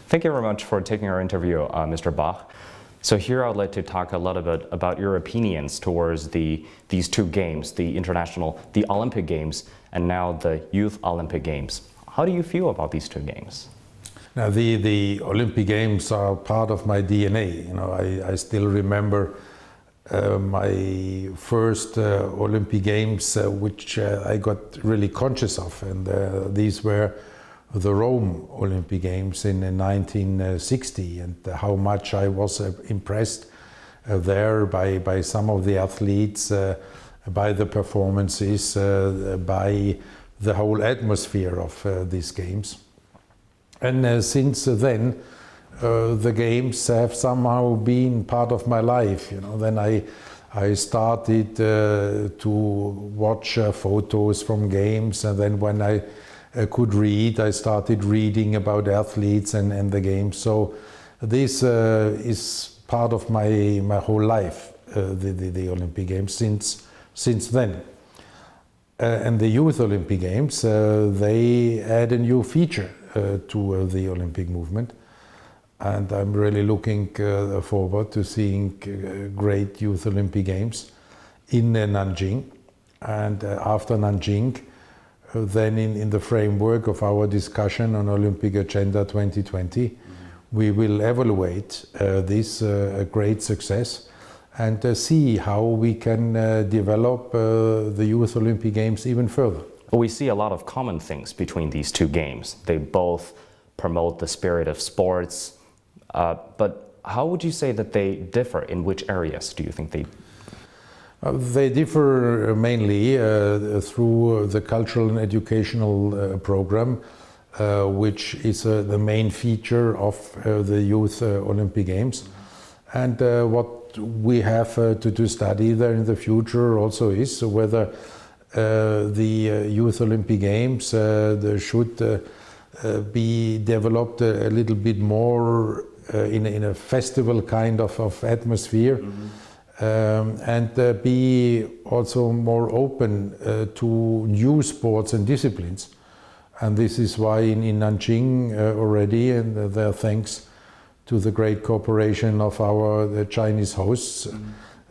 Thank you very much for taking our interview, Mr. Bach. So here I'd like to talk a little bit about your opinions towards these two games, the Olympic Games and now the Youth Olympic Games. How do you feel about these two games? Now the Olympic Games are part of my DNA. I still remember my first Olympic Games, which I got really conscious of, and these were the Rome Olympic Games in 1960, and how much I was impressed there by some of the athletes, by the performances, by the whole atmosphere of these games. And since then, the games have somehow been part of my life. Then I started to watch photos from games, and then when I could read, I started reading about athletes and the games. So this is part of my whole life, the Olympic Games since then. And the Youth Olympic Games, they add a new feature to the Olympic movement. And I'm really looking forward to seeing great Youth Olympic Games in Nanjing. And after Nanjing, then in the framework of our discussion on Olympic Agenda 2020, we will evaluate this great success and see how we can develop the Youth Olympic Games even further. We see a lot of common things between these two games. They both promote the spirit of sports, but how would you say that they differ? In which areas do you think they? They differ mainly through the cultural and educational program, which is the main feature of the Youth Olympic Games. And what we have to study there in the future also is whether the Youth Olympic Games should be developed a little bit more in a festival kind of atmosphere. And be also more open to new sports and disciplines. And this is why in Nanjing already, and there thanks to the great cooperation of the Chinese hosts,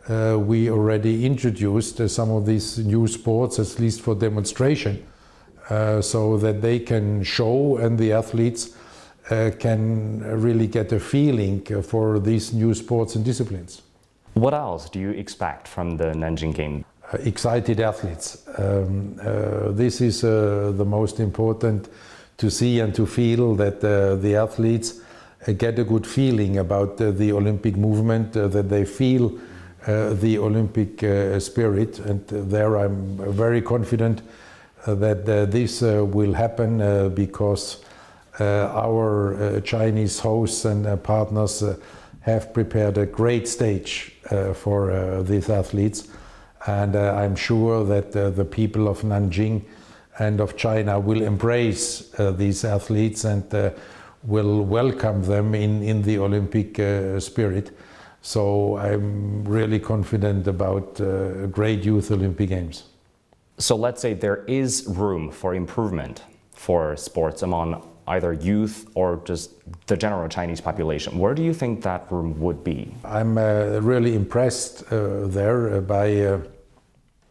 we already introduced some of these new sports, at least for demonstration, so that they can show and the athletes can really get a feeling for these new sports and disciplines. What else do you expect from the Nanjing game? Excited athletes. This is the most important, to see and to feel that the athletes get a good feeling about the Olympic movement, that they feel the Olympic spirit, and there I'm very confident that this will happen because our Chinese hosts and partners have prepared a great stage for these athletes, and I'm sure that the people of Nanjing and of China will embrace these athletes and will welcome them in the Olympic spirit. So I'm really confident about great Youth Olympic Games. So let's say there is room for improvement for sports among either youth or just the general Chinese population. Where do you think that room would be? I'm really impressed there by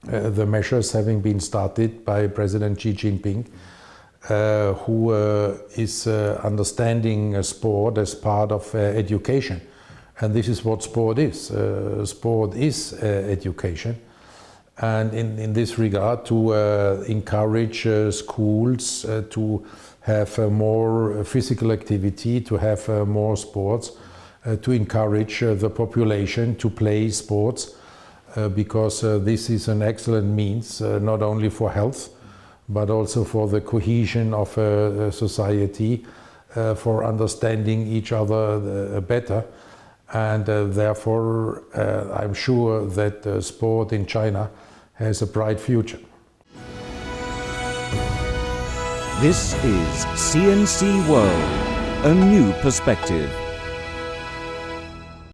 the measures having been started by President Xi Jinping, who is understanding sport as part of education. And this is what sport is. Sport is education. And in this regard, to encourage schools to have more physical activity, to have more sports, to encourage the population to play sports, because this is an excellent means, not only for health, but also for the cohesion of society, for understanding each other better. And therefore, I'm sure that sport in China has a bright future. This is CNC World, a new perspective.